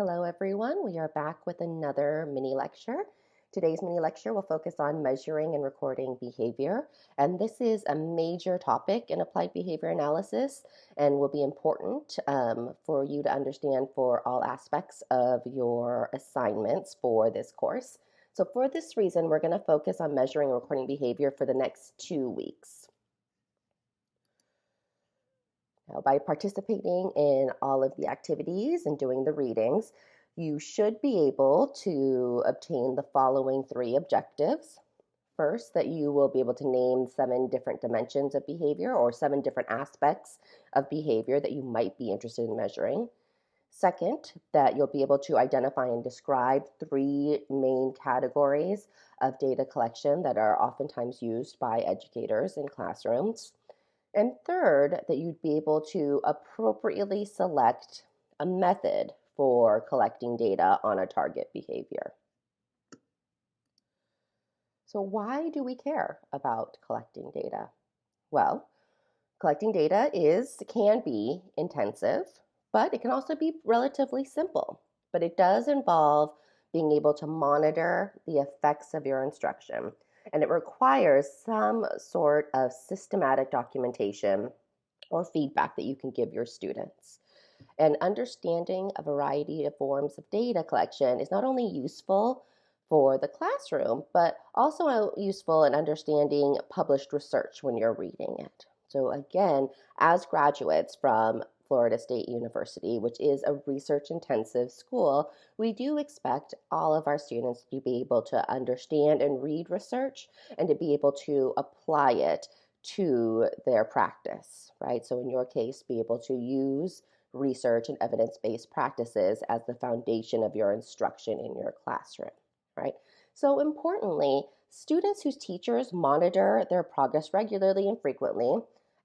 Hello, everyone. We are back with another mini lecture. Today's mini lecture will focus on measuring and recording behavior. And this is a major topic in applied behavior analysis and will be important for you to understand for all aspects of your assignments for this course. So for this reason, we're going to focus on measuring and recording behavior for the next 2 weeks. Now, by participating in all of the activities and doing the readings, you should be able to obtain the following 3 objectives. First, that you will be able to name 7 different dimensions of behavior or 7 different aspects of behavior that you might be interested in measuring. Second, that you'll be able to identify and describe 3 main categories of data collection that are oftentimes used by educators in classrooms. And third, that you'd be able to appropriately select a method for collecting data on a target behavior. So why do we care about collecting data? Well, collecting data can be intensive, but it can also be relatively simple. But it does involve being able to monitor the effects of your instruction. And it requires some sort of systematic documentation or feedback that you can give your students. And understanding a variety of forms of data collection is not only useful for the classroom, but also useful in understanding published research when you're reading it. So again, as graduates from Florida State University, which is a research-intensive school, we do expect all of our students to be able to understand and read research and to be able to apply it to their practice, right? So in your case, be able to use research and evidence-based practices as the foundation of your instruction in your classroom, right? So importantly, students whose teachers monitor their progress regularly and frequently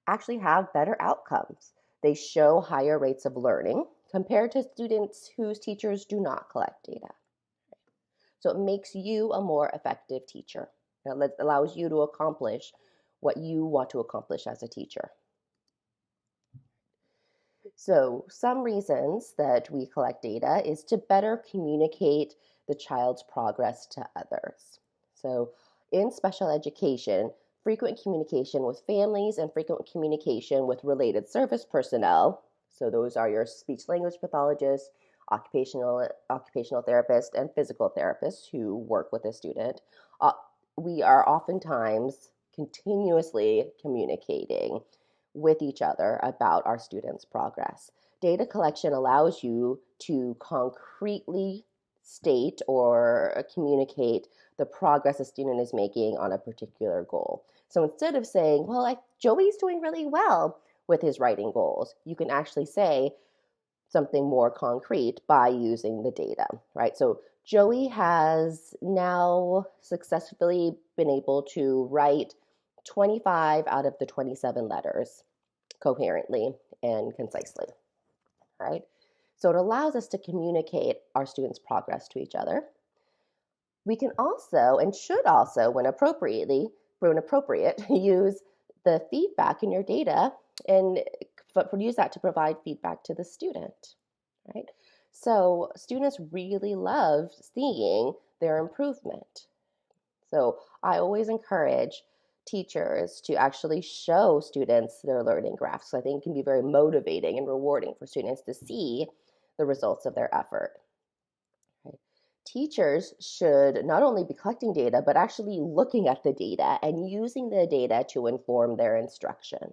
actually have better outcomes. They show higher rates of learning compared to students whose teachers do not collect data. So it makes you a more effective teacher. It allows you to accomplish what you want to accomplish as a teacher. So some reasons that we collect data is to better communicate the child's progress to others. So in special education, frequent communication with families and frequent communication with related service personnel, so those are your speech language pathologists, occupational therapists, and physical therapists who work with a student, we are oftentimes continuously communicating with each other about our students' progress. Data collection allows you to concretely state or communicate the progress a student is making on a particular goal. So instead of saying, well, Joey's doing really well with his writing goals, you can actually say something more concrete by using the data, right? So Joey has now successfully been able to write 25 out of the 27 letters coherently and concisely, right? So it allows us to communicate our students' progress to each other. We can also and should also, when appropriate, use the feedback in your data and use that to provide feedback to the student, right? So students really love seeing their improvement. So I always encourage teachers to actually show students their learning graphs. So I think it can be very motivating and rewarding for students to see the results of their effort. Right? Teachers should not only be collecting data, but actually looking at the data and using the data to inform their instruction.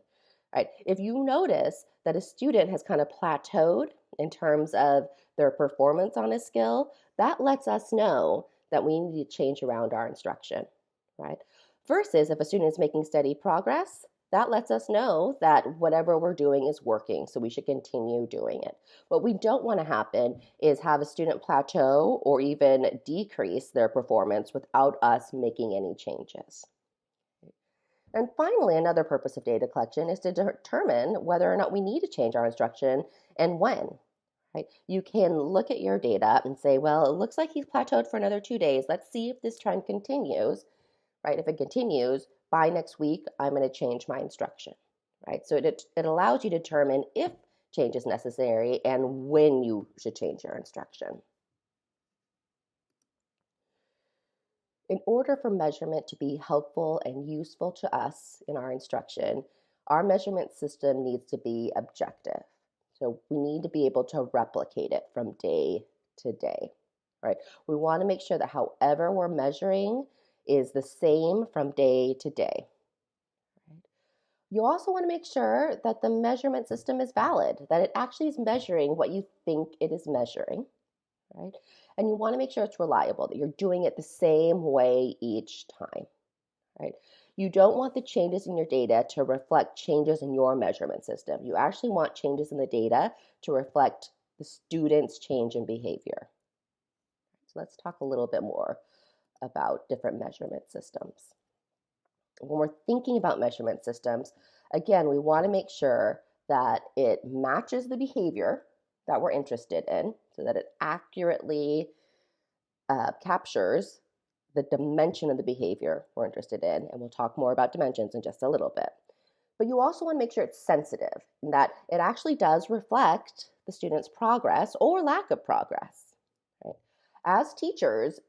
Right? If you notice that a student has kind of plateaued in terms of their performance on a skill, that lets us know that we need to change around our instruction, right? Versus if a student is making steady progress, that lets us know that whatever we're doing is working, so we should continue doing it. What we don't want to happen is have a student plateau or even decrease their performance without us making any changes. And finally, another purpose of data collection is to determine whether or not we need to change our instruction and when. Right? You can look at your data and say, well, it looks like he's plateaued for another 2 days. Let's see if this trend continues. Right? If it continues, by next week, I'm going to change my instruction. Right? So it allows you to determine if change is necessary and when you should change your instruction. In order for measurement to be helpful and useful to us in our instruction, our measurement system needs to be objective. So we need to be able to replicate it from day to day, right? We want to make sure that however we're measuring is the same from day to day. You also want to make sure that the measurement system is valid, that it actually is measuring what you think it is measuring, right? And you want to make sure it's reliable, that you're doing it the same way each time, right? You don't want the changes in your data to reflect changes in your measurement system. You actually want changes in the data to reflect the student's change in behavior. So let's talk a little bit more about different measurement systems. When we're thinking about measurement systems, again, we want to make sure that it matches the behavior that we're interested in so that it accurately captures the dimension of the behavior we're interested in. And we'll talk more about dimensions in just a little bit. But you also want to make sure it's sensitive and that it actually does reflect the student's progress or lack of progress. Right? As teachers,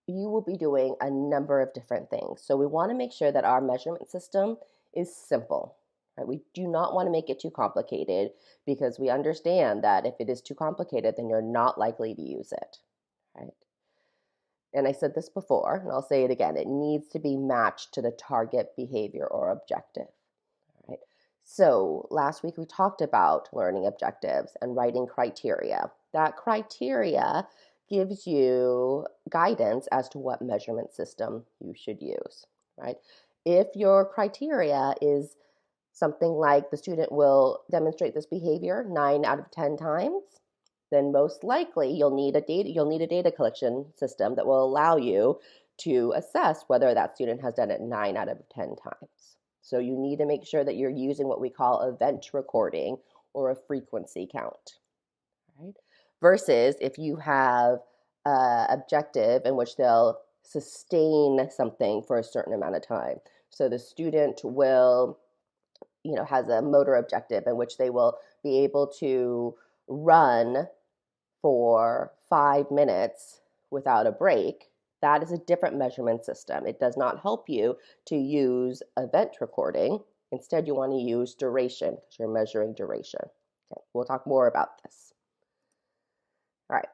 you will be doing a number of different things. So we want to make sure that our measurement system is simple. Right? We do not want to make it too complicated because we understand that if it is too complicated, then you're not likely to use it. Right? And I said this before, and I'll say it again, it needs to be matched to the target behavior or objective. Right? So last week we talked about learning objectives and writing criteria. That criteria gives you guidance as to what measurement system you should use, right? If your criteria is something like the student will demonstrate this behavior 9 out of 10 times, then most likely you'll need a data collection system that will allow you to assess whether that student has done it 9 out of 10 times. So you need to make sure that you're using what we call event recording or a frequency count, right? Versus if you have an objective in which they'll sustain something for a certain amount of time. So the student will, has a motor objective in which they will be able to run for 5 minutes without a break. That is a different measurement system. It does not help you to use event recording. Instead, you want to use duration because you're measuring duration. Okay, we'll talk more about this. All right,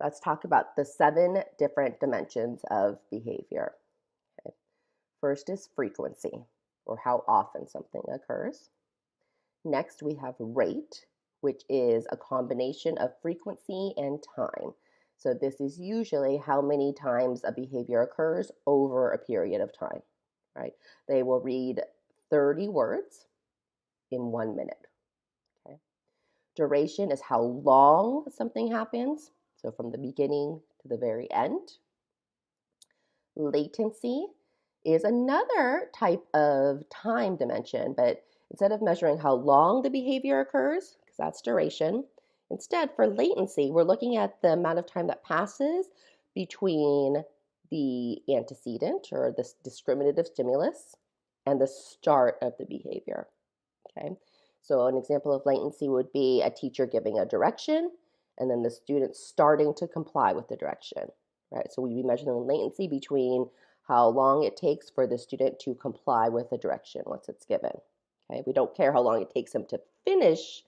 let's talk about the 7 different dimensions of behavior. Okay. First is frequency, or how often something occurs. Next, we have rate, which is a combination of frequency and time. So this is usually how many times a behavior occurs over a period of time, right? They will read 30 words in 1 minute. Okay. Duration is how long something happens, so from the beginning to the very end. Latency is another type of time dimension, but instead of measuring how long the behavior occurs, because that's duration, instead for latency, we're looking at the amount of time that passes between the antecedent or the discriminative stimulus and the start of the behavior. Okay, so an example of latency would be a teacher giving a direction and then the student starting to comply with the direction, right? So we'd be measuring the latency between how long it takes for the student to comply with the direction once it's given. Okay, we don't care how long it takes them to finish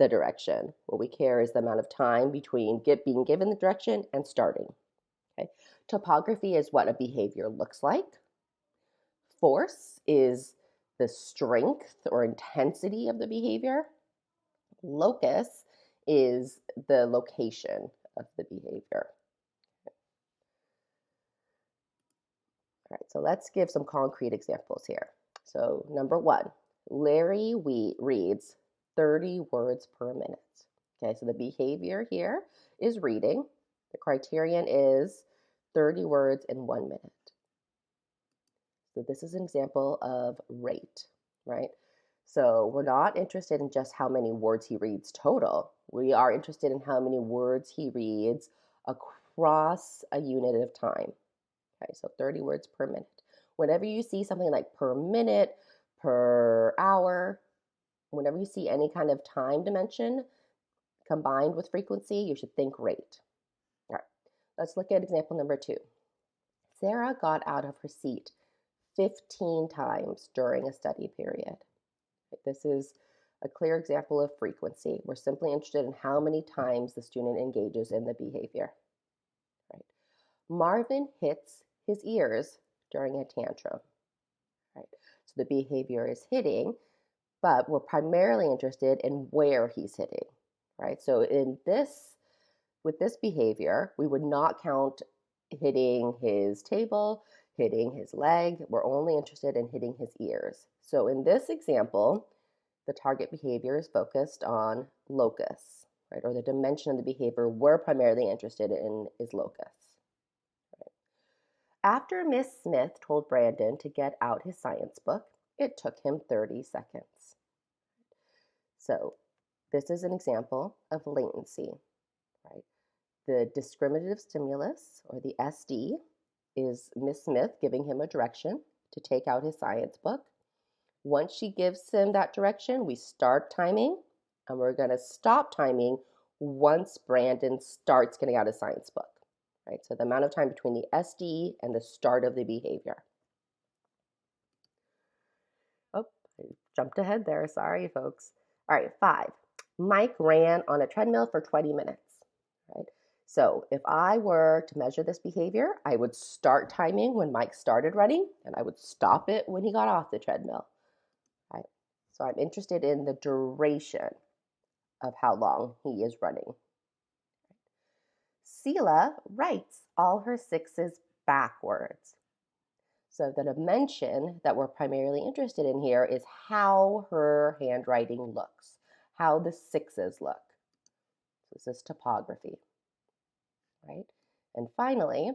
the direction. What we care is the amount of time between being given the direction and starting. Okay, topography is what a behavior looks like. Force is the strength or intensity of the behavior. Locus is the location of the behavior. All right, so let's give some concrete examples here. So number 1, Larry reads 30 words per minute. Okay, so the behavior here is reading. The criterion is 30 words in 1 minute. So this is an example of rate, right? So we're not interested in just how many words he reads total. We are interested in how many words he reads across a unit of time. Okay, so 30 words per minute. Whenever you see something like per minute, per hour, Whenever you see any kind of time dimension combined with frequency, you should think rate. All right, let's look at example number 2. Sarah got out of her seat 15 times during a study period. This is a clear example of frequency. We're simply interested in how many times the student engages in the behavior. Right? Marvin hits his ears during a tantrum. Right? So the behavior is hitting, but we're primarily interested in where he's hitting. Right? So with this behavior, we would not count hitting his table, hitting his leg. We're only interested in hitting his ears. So in this example, the target behavior is focused on locus, right? Or the dimension of the behavior we're primarily interested in is locus. Right? After Miss Smith told Brandon to get out his science book, it took him 30 seconds. So this is an example of latency, right? The discriminative stimulus, or the SD, is Miss Smith giving him a direction to take out his science book. Once she gives him that direction, we start timing, and we're going to stop timing once Brandon starts getting out his science book. Right? So the amount of time between the SD and the start of the behavior. Oh, I jumped ahead there. Sorry, folks. All right, 5. Mike ran on a treadmill for 20 minutes. Right? So if I were to measure this behavior, I would start timing when Mike started running, and I would stop it when he got off the treadmill. Right? So I'm interested in the duration of how long he is running. Selah writes all her 6s backwards. So the dimension that we're primarily interested in here is how her handwriting looks, how the 6s look. So this is topography, right? And finally,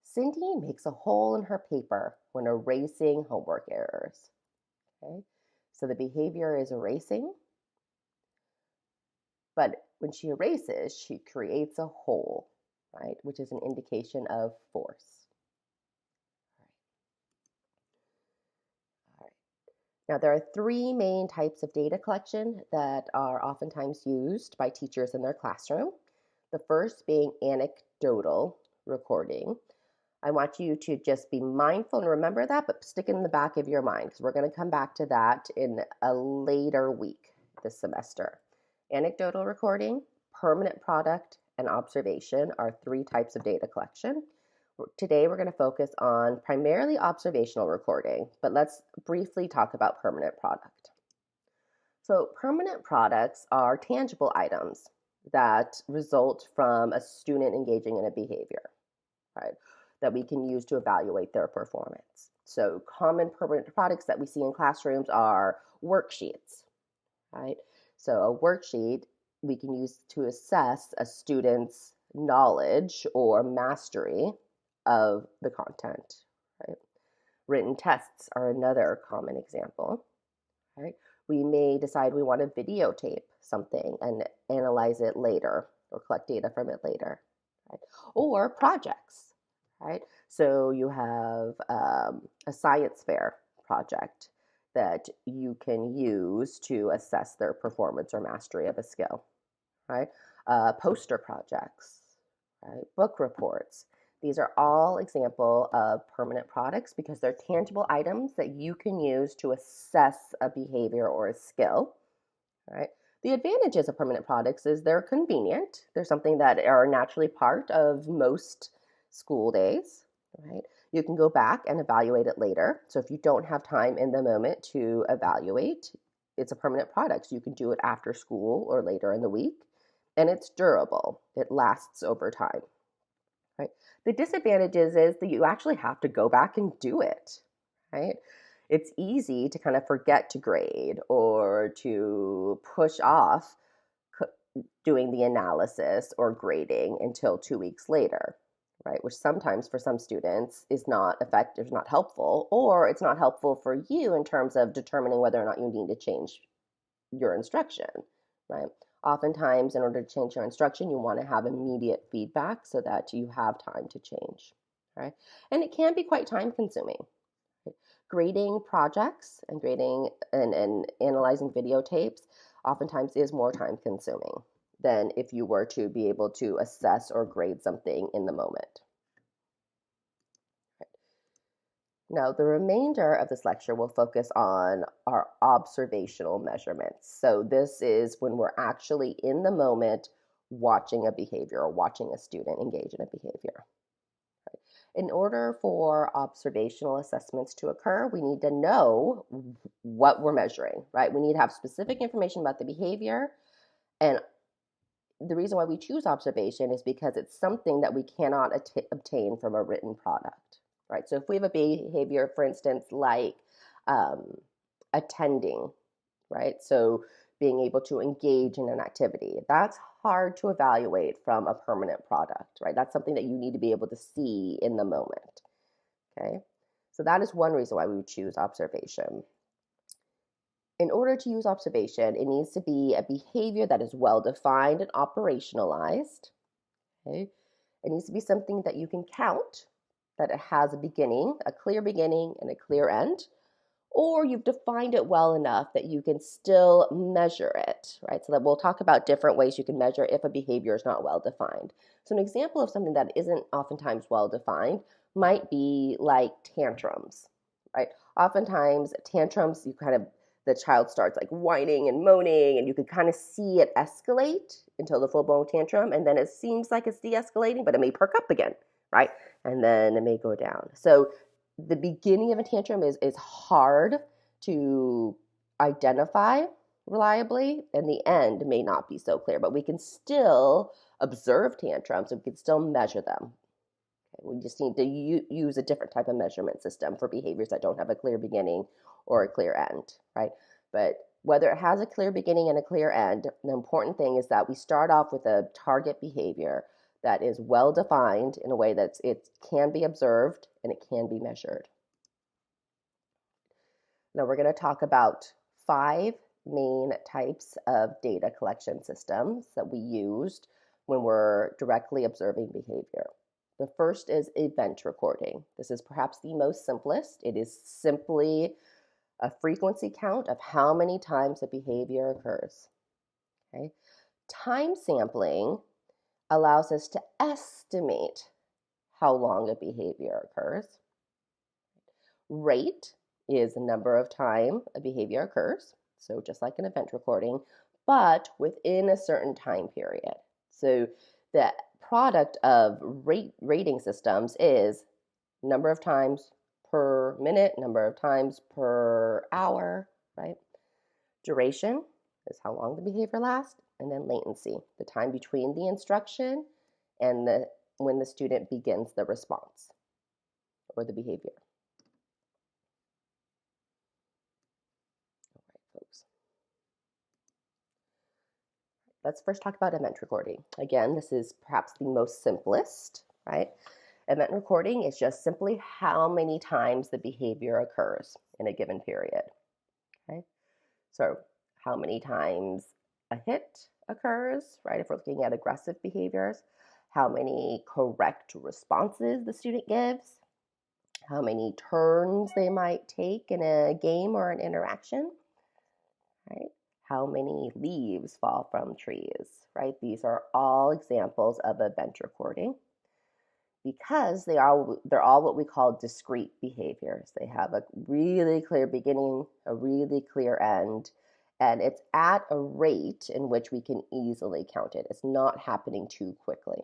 Cindy makes a hole in her paper when erasing homework errors. Okay? So the behavior is erasing, but when she erases, she creates a hole, right, which is an indication of force. All right. Now, there are 3 main types of data collection that are oftentimes used by teachers in their classroom. The first being anecdotal recording. I want you to just be mindful and remember that, but stick it in the back of your mind because we're going to come back to that in a later week this semester. Anecdotal recording, permanent product, and observation are 3 types of data collection. Today we're going to focus on primarily observational recording, but let's briefly talk about permanent product. So permanent products are tangible items that result from a student engaging in a behavior, right, that we can use to evaluate their performance. So common permanent products that we see in classrooms are worksheets, right? So a worksheet we can use to assess a student's knowledge or mastery of the content, right? Written tests are another common example, right? We may decide we want to videotape something and analyze it later or collect data from it later, right? Or projects, right? So you have a science fair project that you can use to assess their performance or mastery of a skill, right? Poster projects, right? Book reports. These are all example of permanent products because they're tangible items that you can use to assess a behavior or a skill, right? The advantages of permanent products is they're convenient. They're something that are naturally part of most school days, right? You can go back and evaluate it later. So if you don't have time in the moment to evaluate, it's a permanent product. So you can do it after school or later in the week. And it's durable. It lasts over time, right? The disadvantages is that you actually have to go back and do it, right? It's easy to kind of forget to grade or to push off doing the analysis or grading until 2 weeks later, right? Which sometimes for some students is not effective, not helpful, or it's not helpful for you in terms of determining whether or not you need to change your instruction, right? Oftentimes, in order to change your instruction, you want to have immediate feedback so that you have time to change, right? And it can be quite time consuming. Grading projects and grading and analyzing videotapes oftentimes is more time consuming than if you were to be able to assess or grade something in the moment. Now, the remainder of this lecture will focus on our observational measurements. So this is when we're actually in the moment watching a behavior or watching a student engage in a behavior. In order for observational assessments to occur, we need to know what we're measuring, right? We need to have specific information about the behavior. And the reason why we choose observation is because it's something that we cannot obtain from a written product, right? So if we have a behavior, for instance, like attending, right? So being able to engage in an activity, that's hard to evaluate from a permanent product, right? That's something that you need to be able to see in the moment, okay? So that is one reason why we would choose observation. In order to use observation, it needs to be a behavior that is well defined and operationalized, okay? It needs to be something that you can count, that it has a beginning, a clear beginning and a clear end, or you've defined it well enough that you can still measure it, right? So that we'll talk about different ways you can measure if a behavior is not well defined. So an example of something that isn't oftentimes well defined might be like tantrums, right? Oftentimes tantrums, the child starts like whining and moaning, and you can kind of see it escalate until the full-blown tantrum, and then it seems like it's de-escalating, but it may perk up again, right? And then it may go down. So the beginning of a tantrum is hard to identify reliably, and the end may not be so clear, but we can still observe tantrums and we can still measure them. Okay, we just need to use a different type of measurement system for behaviors that don't have a clear beginning or a clear end, right? But whether it has a clear beginning and a clear end, the important thing is that we start off with a target behavior that is well defined in a way that it can be observed and it can be measured. Now we're going to talk about 5 main types of data collection systems that we used when we're directly observing behavior. The first is event recording. This is perhaps the most simplest. It is simply a frequency count of how many times a behavior occurs. Okay? Time sampling allows us to estimate how long a behavior occurs. Rate is the number of time a behavior occurs, so just like an event recording, but within a certain time period. So the product of rating systems is number of times per minute, number of times per hour, right? Duration is how long the behavior lasts, and then latency, the time between the instruction and when the student begins the response or the behavior. All right, folks. Let's first talk about event recording. Again, this is perhaps the most simplest, right? Event recording is just simply how many times the behavior occurs in a given period, okay? So how many times a hit occurs, right? If we're looking at aggressive behaviors, how many correct responses the student gives, how many turns they might take in a game or an interaction, right? How many leaves fall from trees, right? These are all examples of event recording because they're all what we call discrete behaviors. They have a really clear beginning, a really clear end, and it's at a rate in which we can easily count it. It's not happening too quickly.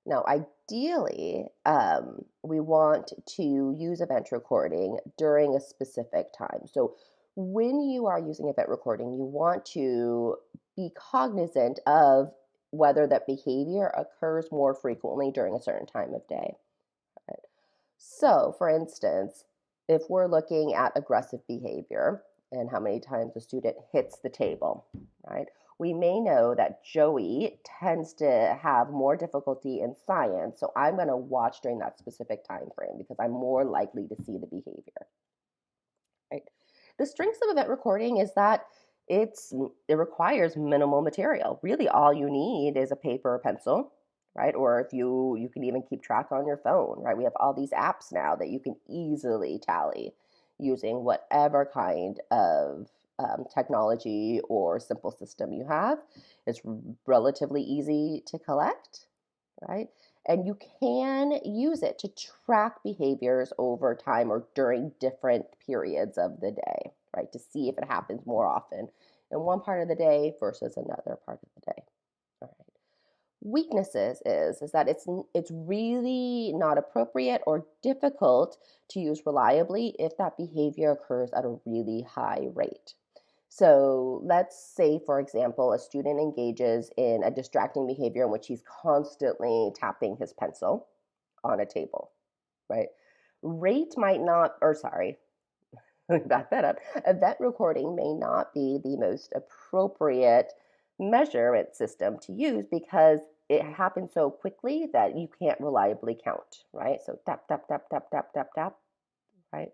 Now, ideally, we want to use event recording during a specific time. So when you are using event recording, you want to be cognizant of whether that behavior occurs more frequently during a certain time of day. Right? So, for instance, if we're looking at aggressive behavior and how many times the student hits the table, right? We may know that Joey tends to have more difficulty in science, so I'm going to watch during that specific time frame because I'm more likely to see the behavior. Right? The strengths of event recording is that it requires minimal material. Really, all you need is a paper or pencil, right? Or if you can even keep track on your phone, right? We have all these apps now that you can easily tally using whatever kind of technology or simple system you have. It's relatively easy to collect, right? And you can use it to track behaviors over time or during different periods of the day, right? To see if it happens more often in one part of the day versus another part of the day. All right. Weaknesses is that it's really not appropriate or difficult to use reliably if that behavior occurs at a really high rate. So let's say, for example, a student engages in a distracting behavior in which he's constantly tapping his pencil on a table, right? Rate might not, or sorry, back that up. Event recording may not be the most appropriate measurement system to use because it happens so quickly that you can't reliably count, right? So tap, tap, tap, tap, tap, tap, tap, right?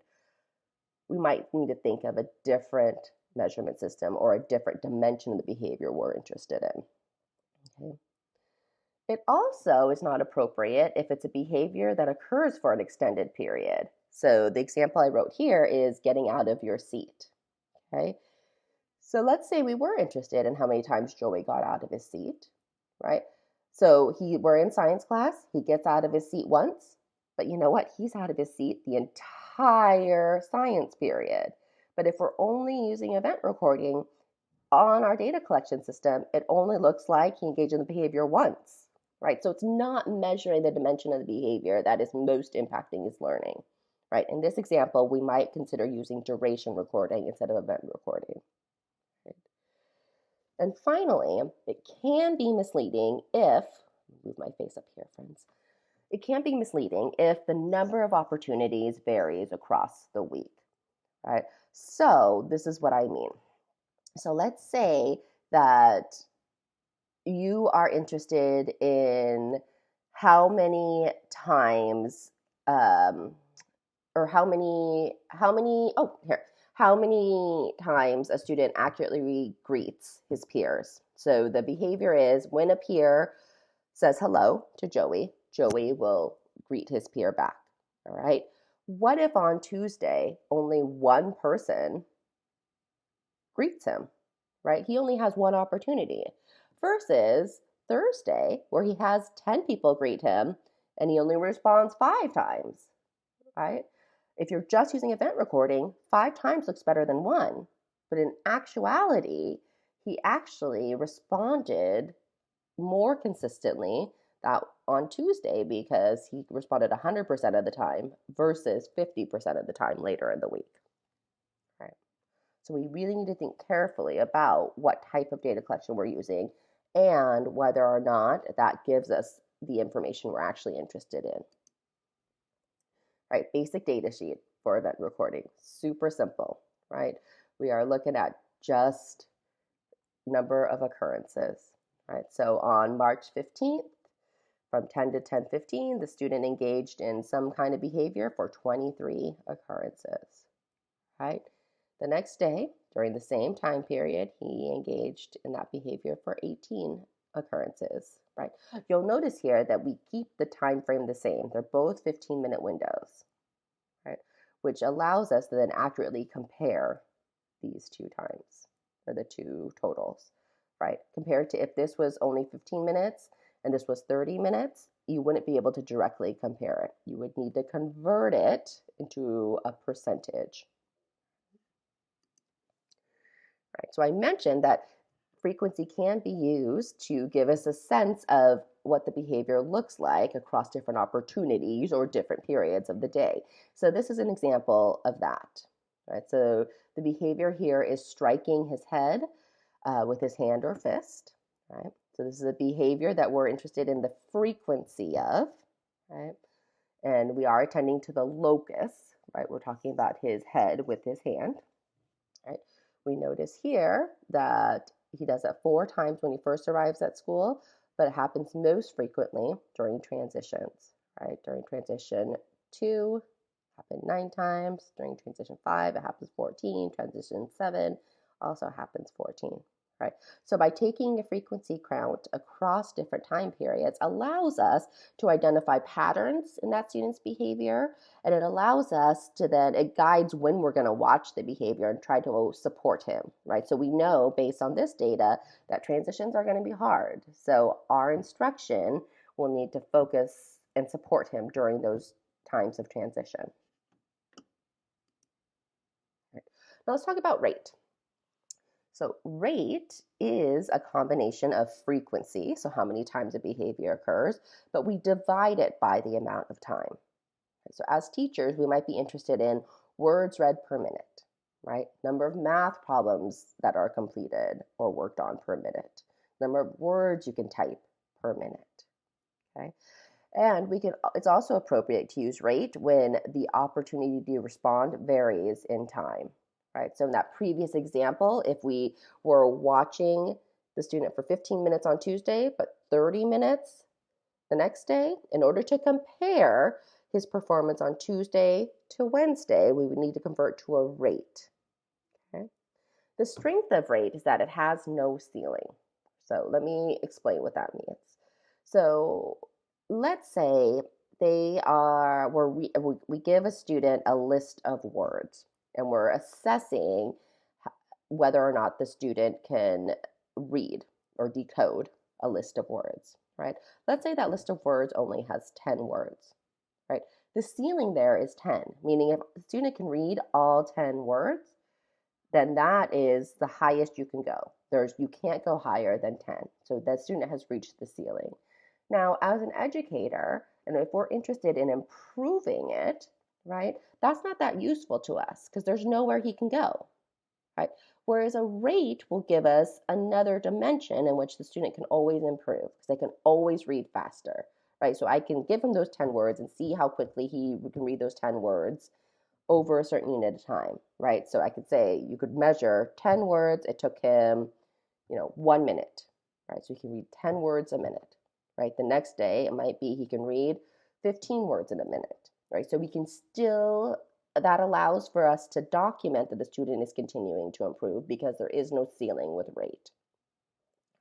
We might need to think of a different measurement system or a different dimension of the behavior we're interested in. Okay. It also is not appropriate if it's a behavior that occurs for an extended period. So the example I wrote here is getting out of your seat. Okay. So let's say we were interested in how many times Joey got out of his seat, right? So we're in science class, he gets out of his seat once, but you know what? He's out of his seat the entire science period. But if we're only using event recording on our data collection system, it only looks like he engaged in the behavior once, right? So it's not measuring the dimension of the behavior that is most impacting his learning, right? In this example, we might consider using duration recording instead of event recording. And finally, it can be misleading if, move my face up here, friends. It can be misleading if the number of opportunities varies across the week, right? So this is what I mean. So let's say that you are interested in how many times or how many times a student accurately greets his peers. So the behavior is when a peer says hello to Joey, Joey will greet his peer back. All right. What if on Tuesday only one person greets him, right? He only has one opportunity versus Thursday where he has 10 people greet him and he only responds 5 times, right? If you're just using event recording, 5 times looks better than one. But in actuality, he actually responded more consistently that on Tuesday because he responded 100% of the time versus 50% of the time later in the week. Right. So we really need to think carefully about what type of data collection we're using and whether or not that gives us the information we're actually interested in. Right, basic data sheet for event recording, super simple, right? We are looking at just number of occurrences, right? So on March 15th, from 10 to 10:15, the student engaged in some kind of behavior for 23 occurrences, right? The next day, during the same time period, he engaged in that behavior for 18 occurrences, right? You'll notice here that we keep the time frame the same. They're both 15-minute windows, right? Which allows us to then accurately compare these two times, or the two totals, right? Compared to if this was only 15 minutes and this was 30 minutes, you wouldn't be able to directly compare it. You would need to convert it into a percentage. Right. So I mentioned that frequency can be used to give us a sense of what the behavior looks like across different opportunities or different periods of the day. So this is an example of that. Right. So the behavior here is striking his head with his hand or fist. Right. So this is a behavior that we're interested in the frequency of. Right. And we are attending to the locus. Right. We're talking about his head with his hand. Right. We notice here that he does it 4 times when he first arrives at school, but it happens most frequently during transitions, right? During transition 2, happened 9 times. During transition 5, it happens 14. Transition 7 also happens 14, right? So by taking a frequency count across different time periods allows us to identify patterns in that student's behavior, and it allows us to then, it guides when we're going to watch the behavior and try to support him, right? So we know based on this data that transitions are going to be hard. So our instruction will need to focus and support him during those times of transition. Right. Now let's talk about rate. So rate is a combination of frequency, so how many times a behavior occurs, but we divide it by the amount of time. So as teachers, we might be interested in words read per minute, right? Number of math problems that are completed or worked on per minute, number of words you can type per minute, okay? And it's also appropriate to use rate when the opportunity to respond varies in time, right? So in that previous example, if we were watching the student for 15 minutes on Tuesday, but 30 minutes the next day, in order to compare his performance on Tuesday to Wednesday, we would need to convert to a rate, okay? The strength of rate is that it has no ceiling. So let me explain what that means. So let's say we give a student a list of words and we're assessing whether or not the student can read or decode a list of words, right? Let's say that list of words only has 10 words, right? The ceiling there is 10, meaning if the student can read all 10 words, then that is the highest you can go. You can't go higher than 10. So the student has reached the ceiling. Now, as an educator, and if we're interested in improving it, right, that's not that useful to us because there's nowhere he can go, right? Whereas a rate will give us another dimension in which the student can always improve because they can always read faster, right? So I can give him those 10 words and see how quickly he can read those 10 words over a certain unit of time, right? So I could say you could measure 10 words, it took him, 1 minute, right? So he can read 10 words a minute, right? The next day, it might be he can read 15 words in a minute, right? So we can still, that allows for us to document that the student is continuing to improve because there is no ceiling with rate,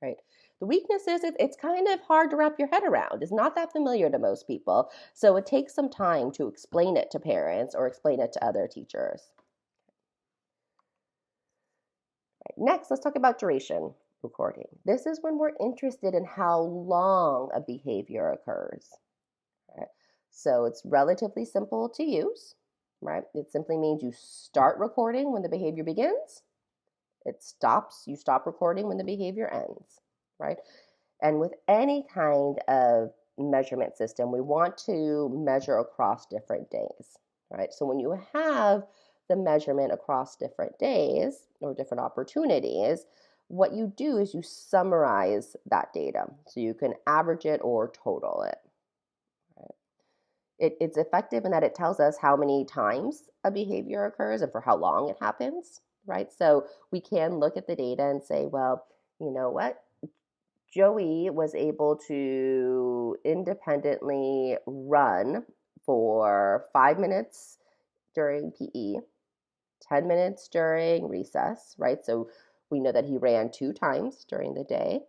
right? The weakness is it's kind of hard to wrap your head around. It's not that familiar to most people. So it takes some time to explain it to parents or explain it to other teachers. Right. Next, let's talk about duration recording. This is when we're interested in how long a behavior occurs. Right? So it's relatively simple to use, right? It simply means you start recording when the behavior begins. You stop recording when the behavior ends, right? And with any kind of measurement system, we want to measure across different days, right? So when you have the measurement across different days or different opportunities, what you do is you summarize that data. So you can average it or total it. Right? It's effective in that it tells us how many times a behavior occurs and for how long it happens, right? So we can look at the data and say, well, you know what? Joey was able to independently run for 5 minutes during PE, 10 minutes during recess, right? So we know that he ran 2 times during the day,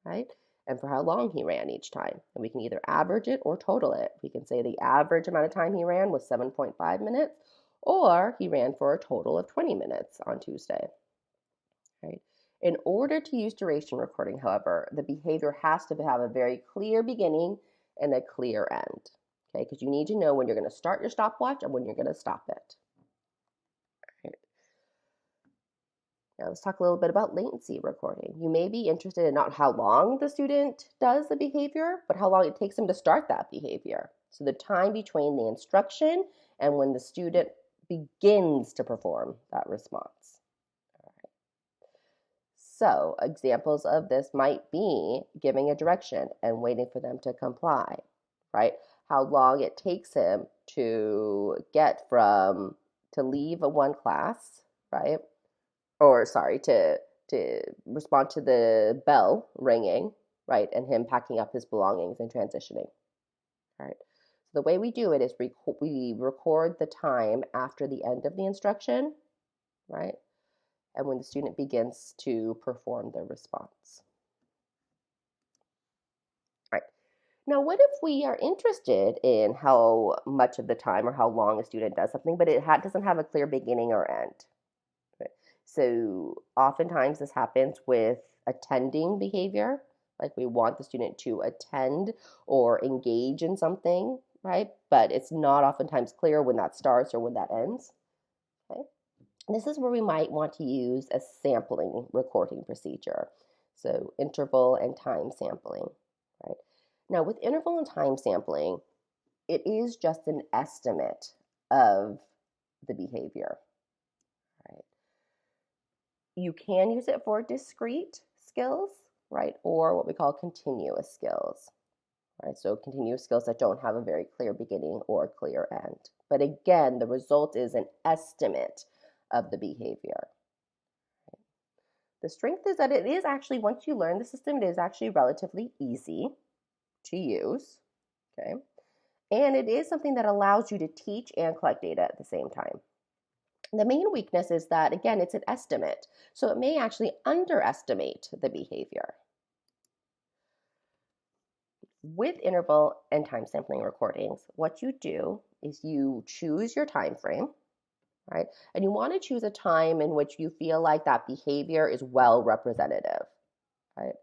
right? And for how long he ran each time. And we can either average it or total it. We can say the average amount of time he ran was 7.5 minutes, or he ran for a total of 20 minutes on Tuesday, right? In order to use duration recording, however, the behavior has to have a very clear beginning and a clear end, okay? Because you need to know when you're going to start your stopwatch and when you're going to stop it. Right. Now let's talk a little bit about latency recording. You may be interested in not how long the student does the behavior, but how long it takes them to start that behavior. So the time between the instruction and when the student begins to perform that response. So examples of this might be giving a direction and waiting for them to comply, right? How long it takes him to leave a one class, right? Or sorry, to respond to the bell ringing, right? And him packing up his belongings and transitioning, right? So the way we do it is we record the time after the end of the instruction, right? and when the student begins to perform the response. All right. Now, what if we are interested in how much of the time or how long a student does something, but it doesn't have a clear beginning or end? Right. So oftentimes this happens with attending behavior, like we want the student to attend or engage in something, right? But it's not oftentimes clear when that starts or when that ends. Okay. This is where we might want to use a sampling recording procedure. So interval and time sampling, right? Now with interval and time sampling, it is just an estimate of the behavior, right? You can use it for discrete skills, right? Or what we call continuous skills, right? So continuous skills that don't have a very clear beginning or clear end. But again, the result is an estimate of the behavior. The strength is that it is actually, once you learn the system, it is actually relatively easy to use, okay? And it is something that allows you to teach and collect data at the same time. The main weakness is that, again, it's an estimate, so it may actually underestimate the behavior. With interval and time sampling recordings, what you do is you choose your time frame, right? And you want to choose a time in which you feel like that behavior is well representative, right?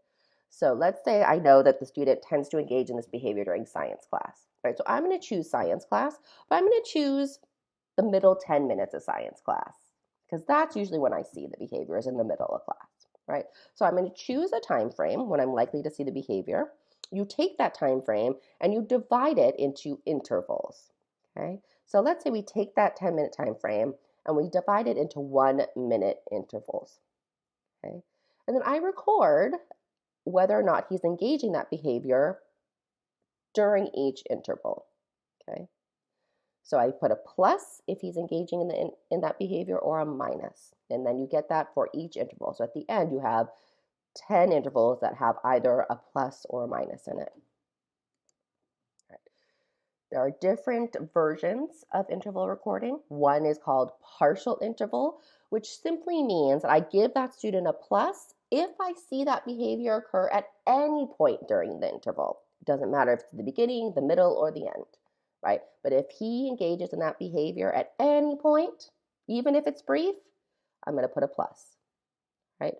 So let's say I know that the student tends to engage in this behavior during science class, right? So I'm going to choose science class, but I'm going to choose the middle 10 minutes of science class because that's usually when I see the behavior is in the middle of class, right? So I'm going to choose a time frame when I'm likely to see the behavior. You take that time frame and you divide it into intervals, okay? So let's say we take that 10-minute time frame and we divide it into 1-minute intervals, okay? And then I record whether or not he's engaging that behavior during each interval, okay? So I put a plus if he's engaging in that behavior or a minus. And then you get that for each interval. So at the end, you have 10 intervals that have either a plus or a minus in it. Right. There are different versions of interval recording. One is called partial interval, which simply means that I give that student a plus if I see that behavior occur at any point during the interval. It doesn't matter if it's the beginning, the middle, or the end. Right? But if he engages in that behavior at any point, even if it's brief, I'm going to put a plus, right?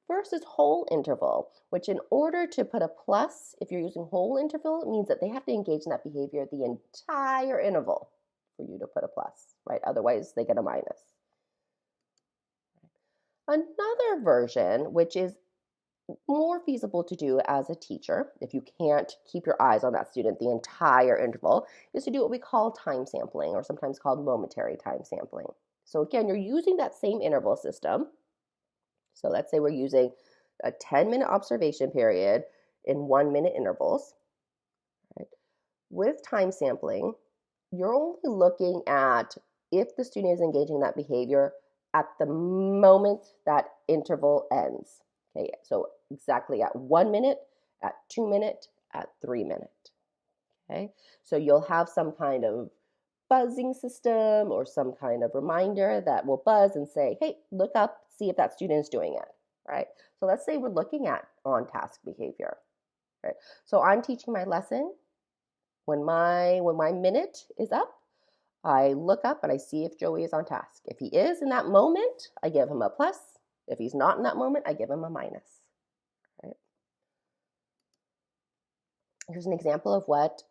Versus whole interval, which in order to put a plus, if you're using whole interval, it means that they have to engage in that behavior the entire interval for you to put a plus, right? Otherwise, they get a minus. Another version, which is more feasible to do as a teacher, if you can't keep your eyes on that student the entire interval, is to do what we call time sampling, or sometimes called momentary time sampling. So again, you're using that same interval system. So let's say we're using a 10-minute observation period in 1-minute intervals. Right? With time sampling, you're only looking at if the student is engaging that behavior at the moment that interval ends. Okay, so exactly at 1 minute, at 2 minute, at 3 minute. Okay, so you'll have some kind of buzzing system or some kind of reminder that will buzz and say, hey, look up, see if that student is doing it, right? So let's say we're looking at on-task behavior, right? So I'm teaching my lesson. When my minute is up, I look up and I see if Joey is on task. If he is in that moment, I give him a plus. If he's not in that moment, I give him a minus. Right? Here's an example of what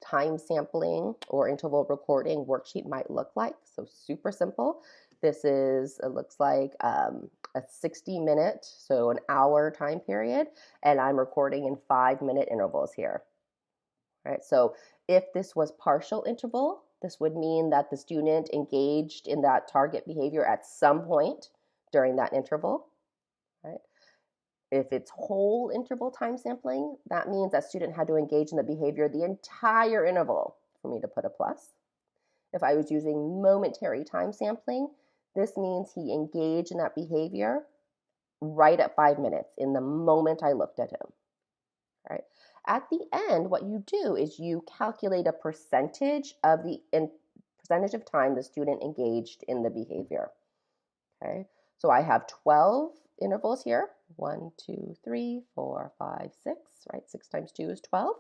time sampling or interval recording worksheet might look like. So super simple. This is, it looks like a 60-minute, so an hour time period, and I'm recording in 5-minute intervals here. Right? So if this was partial interval, this would mean that the student engaged in that target behavior at some point during that interval. Right? If it's whole interval time sampling, that means that student had to engage in the behavior the entire interval for me to put a plus. If I was using momentary time sampling, this means he engaged in that behavior right at 5 minutes in the moment I looked at him. Right? At the end, what you do is you calculate a percentage of the percentage of time the student engaged in the behavior. Okay? So I have 12 intervals here. 1, 2, 3, 4, 5, 6, right? 6 times 2 is 12.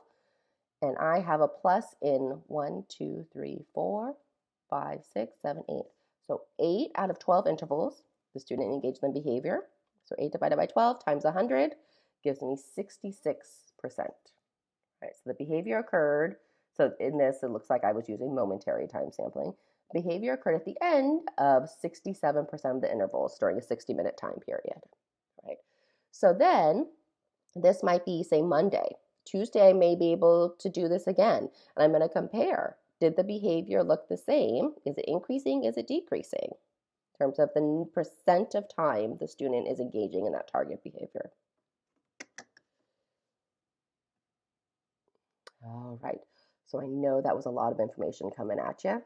And I have a plus in 1, 2, 3, 4, 5, 6, 7, 8. So 8 out of 12 intervals, the student engaged in behavior. So 8 divided by 12 times 100 gives me 66%. Right, so the behavior occurred. So in this, it looks like I was using momentary time sampling. Behavior occurred at the end of 67% of the intervals during a 60-minute time period. Right. So then this might be, say, Monday. Tuesday, I may be able to do this again. And I'm going to compare. Did the behavior look the same? Is it increasing? Is it decreasing? In terms of the percent of time the student is engaging in that target behavior. All right. So I know that was a lot of information coming at you.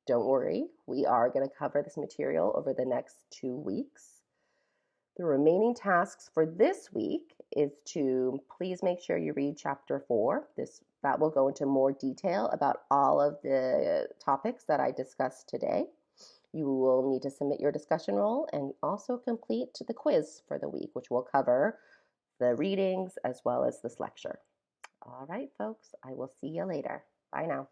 Don't worry. We are going to cover this material over the next 2 weeks. The remaining tasks for this week is to please make sure you read chapter 4. That will go into more detail about all of the topics that I discussed today. You will need to submit your discussion role and also complete the quiz for the week, which will cover the readings as well as this lecture. All right, folks, I will see you later. Bye now.